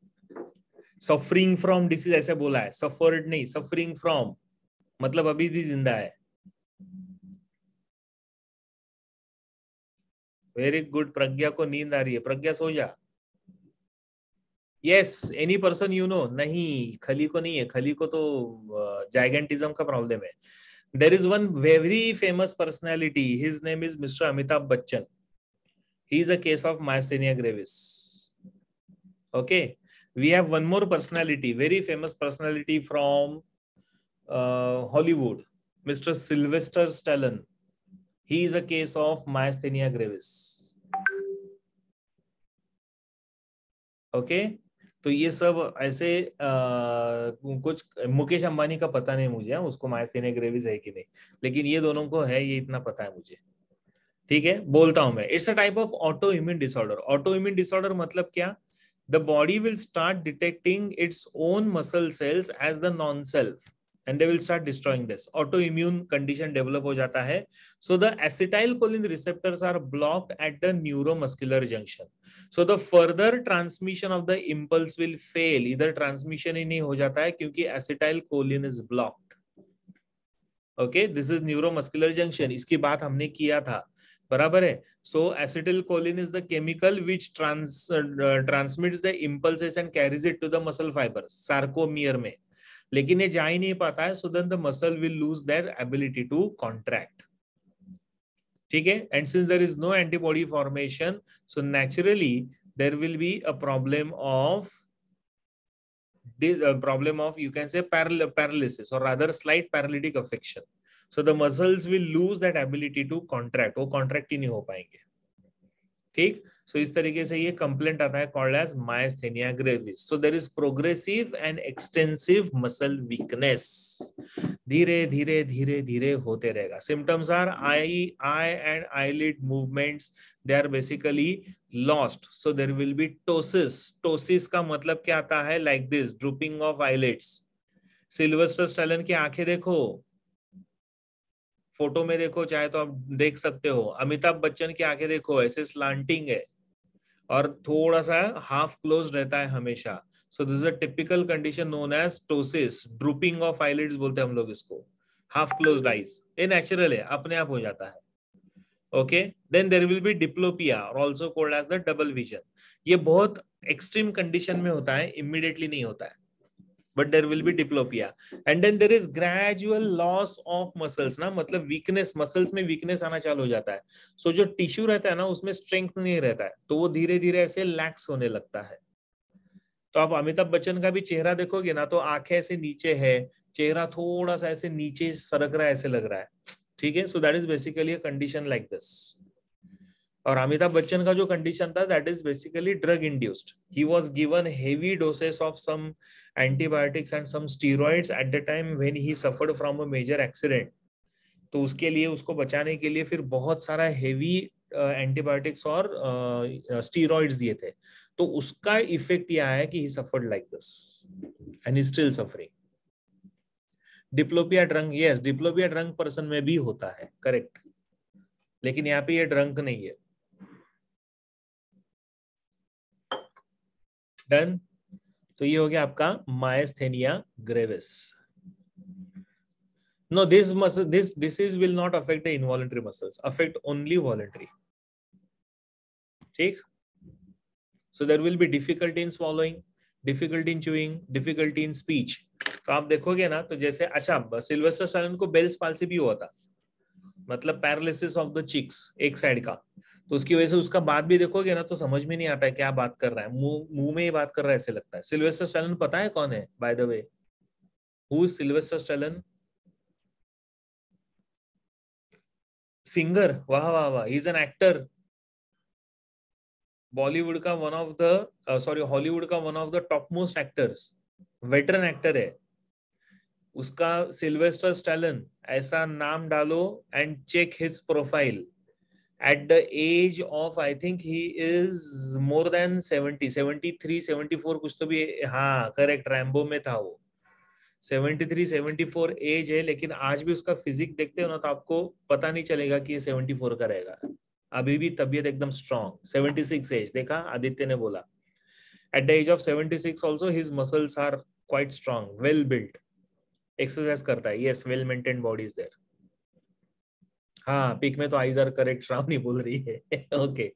Suffering from disease ऐसे बोला है, suffered नहीं, suffering from मतलब अभी भी जिंदा है. Very good. प्रज्ञा को नींद आ रही है. प्रज्ञा सो जा. Yes, any person you know. नहीं, खली को नहीं है. खली को तो जाइगेंटिज्म का प्रॉब्लम है. There is one very famous personality. His name is Mr. Amitabh Bachchan. He is a case of myasthenia gravis. Okay. We have one more personality, very famous personality from Hollywood, Mr. Sylvester Stallone. He is a case of myasthenia gravis. Okay. तो ये सब ऐसे कुछ मुकेश अंबानी का पता नहीं मुझे, उसको माइस्थेनिया ग्रेविस है कि नहीं, लेकिन ये दोनों को है, ये इतना पता है मुझे. ठीक है, बोलता हूं मैं. It's a type of auto immune disorder. Auto immune disorder मतलब क्या? The body will start detecting its own muscle cells as the non self and they will start destroying this. Autoimmune condition develop हो जाता है. So the acetylcholine receptors are blocked at the neuromuscular junction. So the further transmission of the impulse will fail. इधर transmission ही नहीं हो जाता है क्योंकि acetylcholine is blocked. Okay, this is neuromuscular junction. इसकी बात हमने किया था, बराबर है. So acetylcholine is the chemical which transmits the impulses and carries it to the muscle fibers, sarcomere में. लेकिन ये जा ही नहीं पाता है. So then the muscle will lose their ability to contract. ठीक है. And since there is no antibody formation, so naturally there will be a problem of you can say paralysis, or rather slight paralytic affection. So the muscles will lose that ability to contract. वो contract ही नहीं हो पाएंगे. ठीक. So इस तरीके से ये complaint आता है called as myasthenia gravis. So there is progressive and extensive muscle weakness. धीरे धीरे धीरे धीरे होते रहेगा. Symptoms are eye and eyelid movements. They are basically lost. So there will be ptosis. Ptosis का मतलब क्या आता है? Like this, drooping of eyelids. Sylvester Stallone की आंखें देखो, फोटो में देखो, चाहे तो आप देख सकते हो. अमिताभ बच्चन की आंखें देखो, ऐसे स्लांटिंग है और थोड़ा सा हाफ क्लोज रहता है हमेशा. So this is a typical condition known as ptosis. Drooping of eyelids बोलते हैं हम लोग इसको. हाफ क्लोज्ड आईज, ये नेचुरल है, अपने आप हो जाता है. Okay. Then there will be diplopia, और also called as the double vision. ये बहुत एक्सट्रीम कंडीशन में होता है, इमीडिएटली नहीं होता है, but there will be diplopia. And then there is gradual loss of muscles ना, मतलब weakness, muscles में weakness आना चालू हो जाता है. So जो tissue रहता है ना, उसमें strength नहीं रहता है, तो वो धीरे धीरे ऐसे lax होने लगता है. तो आप अमिताभ बच्चन का भी चेहरा देखोगे ना, तो आंखें ऐसे नीचे है, चेहरा थोड़ा सा ऐसे नीचे सरक रहा है, ऐसे लग रहा है. ठीक है. So that is basically a condition like this. और अमिताभ बच्चन का जो कंडीशन था, that is basically drug induced. He was given heavy doses of some antibiotics and some steroids at the time when he suffered from a major accident. तो उसके लिए, उसको बचाने के लिए फिर बहुत सारा हेवी एंटीबायोटिक्स और स्टेरॉइड्स दिए थे. तो उसका इफेक्ट यह है कि ही suffered like this and he still suffering. Diplopia drunk, yes, diplopia drunk person में भी होता है, करेक्ट, लेकिन यहाँ पे ये ड्रंक नहीं है. डन. तो ये हो गया आपका myasthenia gravis. No, this disease will not affect the involuntary muscles, affect only voluntary. ठीक. So there will be difficulty in swallowing, difficulty in chewing, difficulty in speech. तो आप देखोगे ना, तो जैसे अच्छा सिल्वेस्टर स्टैलोन को बेल्स पाल्सी भी हुआ था, मतलब पैरालिसिस ऑफ द चिक्स, एक साइड का. तो उसकी वजह से उसका बात भी देखोगे ना, तो समझ में नहीं आता है क्या बात कर रहा है, मुंह में ही बात कर रहा है ऐसे लगता है. सिल्वेस्टर स्टैलोन पता है कौन है, by the way? Who is Sylvester Stallone? Singer. वाह वाह वाह. He is an actor. Bollywood का वन ऑफ द हॉलीवुड का one of the top most actors, veteran actor है. उसका सिल्वेस्टर स्टैलोन ऐसा नाम डालो and check his profile. At the age of, I think he is more than 70, 73, 74 कुछ तो भी. हाँ, करेक्ट, रैम्बो में था वो. 73-74 एज है, लेकिन आज भी उसका फिजिक देखते हो ना तो आपको पता नहीं चलेगा कि ये 74 का रहेगा। अभी भी तबीयत एकदम स्ट्रांग। 76 एज, देखा आदित्य ने बोला। At the age of 76 also his muscles are quite strong, well built, exercise करता है। Yes, well maintain body is there. हाँ, पिक में तो आईज आर करेक्ट, श्रावणी बोल रही है। ओके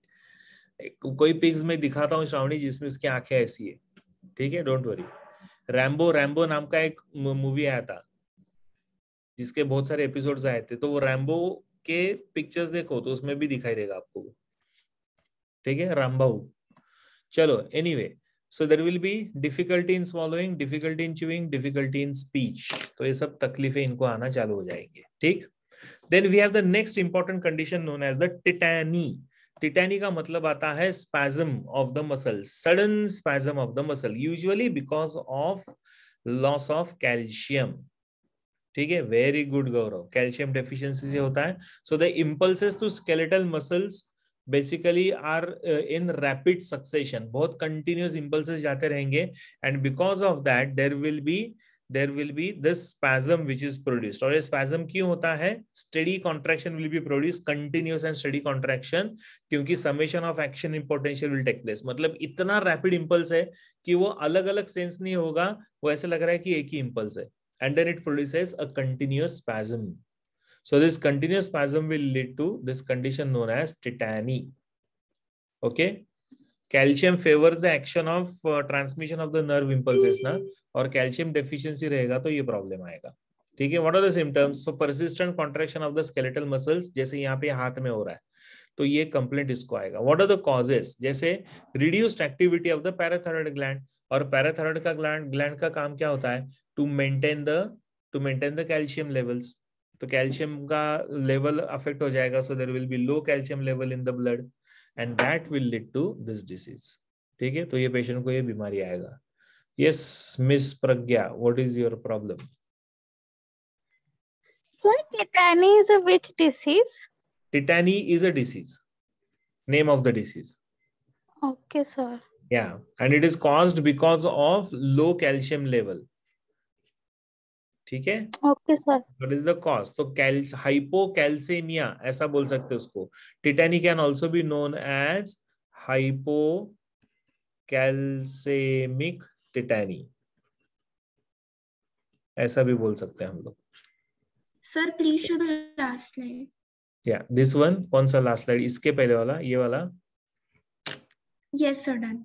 कोई पिक्स में दिखाता हूँ श्रावणी जिसमें उसकी आंखें ऐसी है, ठीक है, डोंट वरी। रैम्बो, रैम्बो नाम का एक मूवी आया था जिसके बहुत सारे एपिसोड्स आए थे, तो वो रैम्बो के पिक्चर्स देखो तो उसमें भी दिखाई देगा आपको, ठीक है, रैम्बो। चलो anyway, so there will be difficulty in swallowing, difficulty in chewing, difficulty in speech. तो ये सब तकलीफें इनको आना चालू हो जाएंगे, ठीक। Then we have the next important condition known as the tetany. Tetany का मतलब आता है spasm of the muscle, sudden spasm of the muscle, usually because of loss of calcium. ठीक है, very good Gaurav, calcium deficiency से होता है। So the impulses to skeletal muscles basically are in rapid succession, बहुत कंटिन्यूस इंपल्सेस जाते रहेंगे, and because of that there will be this spasm which is produced। और ये spasm क्यों होता है? steady contraction will be produced, continuous and steady contraction, क्योंकि summation of action in potential will take place। मतलब इतना rapid impulse है कि वो अलग अलग सेंस नहीं होगा, वो ऐसे लग रहा है कि एक ही impulse है, and then it produces a continuous spasm। So this continuous spasm will lead to this condition known as tetany। okay, calcium favours the action of transmission of the nerve impulses ना, और calcium deficiency रहेगा तो ये problem आएगा, ठीक है। What are the symptoms? So persistent contraction of the skeletal muscles, जैसे यहाँ पे हाथ में हो रहा है तो ये कंप्लेंट इसको आएगा। What are the causes? जैसे reduced activity of the parathyroid gland, और पैराथायराइड का ग्लैंड का काम क्या होता है? To maintain the calcium levels. तो कैल्शियम का लेवल अफेक्ट हो जाएगा, so there will be low calcium level in the blood, and that will lead to this disease, ठीक है। तो ये पेशेंट को ये बीमारी आएगा। Yes Miss Pragya, what is your problem? Sir, tetany is a which disease? Tetany is a disease, name of the disease। Okay, sir. Yeah, and it is caused because of low calcium level, ठीक है। Okay, sir. What is the cause? तो hypocalcaemia ऐसा बोल सकते हैं उसको। Tetany can also be known as hypocalcaemic tetany, ऐसा भी बोल सकते हैं हम लोग। Sir, please show the last slide. या दिस वन, कौन सा लास्ट स्लाइड? इसके पहले वाला, ये वाला। Yes, sir, done.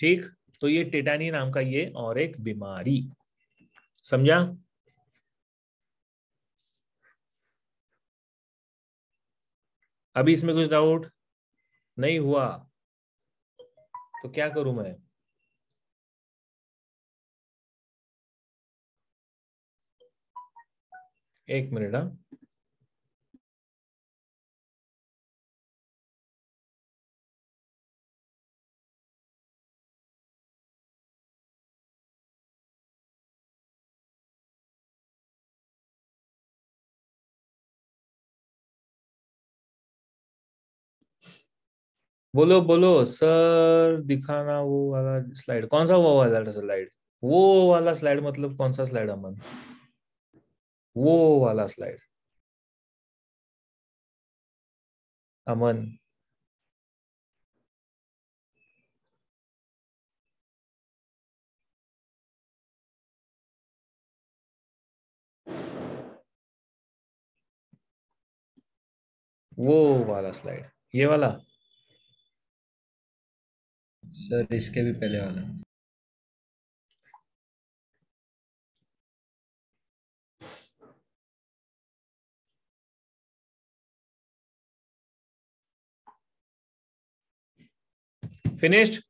ठीक, तो ये टिटैनी नाम का ये और एक बीमारी, समझा? अभी इसमें कुछ डाउट नहीं हुआ तो क्या करूं मैं? एक मिनट। हाँ, बोलो बोलो सर, दिखाना वो वाला स्लाइड। कौन सा वो वाला स्लाइड? वो वाला स्लाइड मतलब कौन सा स्लाइड अमन? वो वाला स्लाइड अमन। वो वाला स्लाइड, ये वाला सर, इसके भी पहले वाला। फिनिश्ड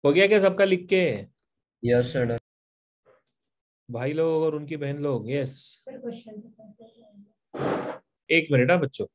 हो गया क्या सबका लिख के? Yes sir. भाई लोग और उनकी बहन लोग, यस। एक मिनट बच्चों।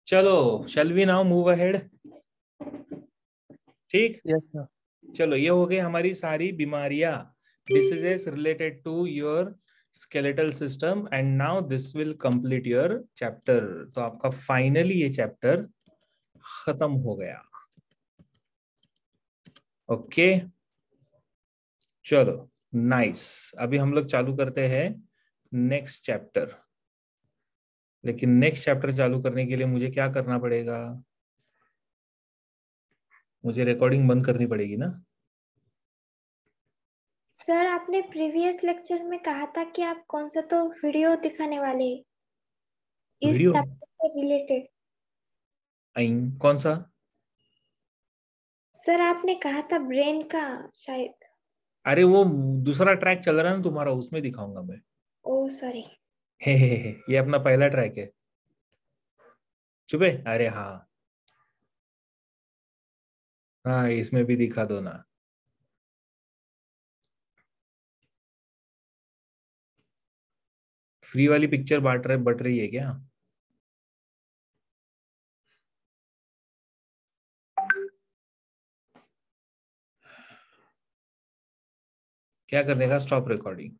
चलो shall we now move ahead? ठीक, यस सर। चलो ये हो गई हमारी सारी बीमारियां, diseases related to your skeletal system, and now this will complete your chapter. तो आपका फाइनली ये चैप्टर खत्म हो गया। ओके चलो नाइस। अभी हम लोग चालू करते हैं नेक्स्ट चैप्टर, लेकिन नेक्स्ट चैप्टर चालू करने के लिए मुझे क्या करना पड़ेगा? मुझे रिकॉर्डिंग बंद करनी पड़ेगी ना? सर आपने प्रीवियस लेक्चर में कहा था कि आप कौन सा तो वीडियो दिखाने वाले हैं इस वीडियो चैप्टर से रिलेटेड। कौन सा? सर आपने कहा था ब्रेन का शायद। अरे वो दूसरा ट्रैक चल रहा है ना तुम्हारा, उसमें दिखाऊंगा मैं। Oh sorry. हे, ये अपना पहला ट्रैक है। चुपे, अरे हाँ हाँ, इसमें भी दिखा दो ना। फ्री वाली पिक्चर बट रही है क्या? क्या करने का? Stop recording.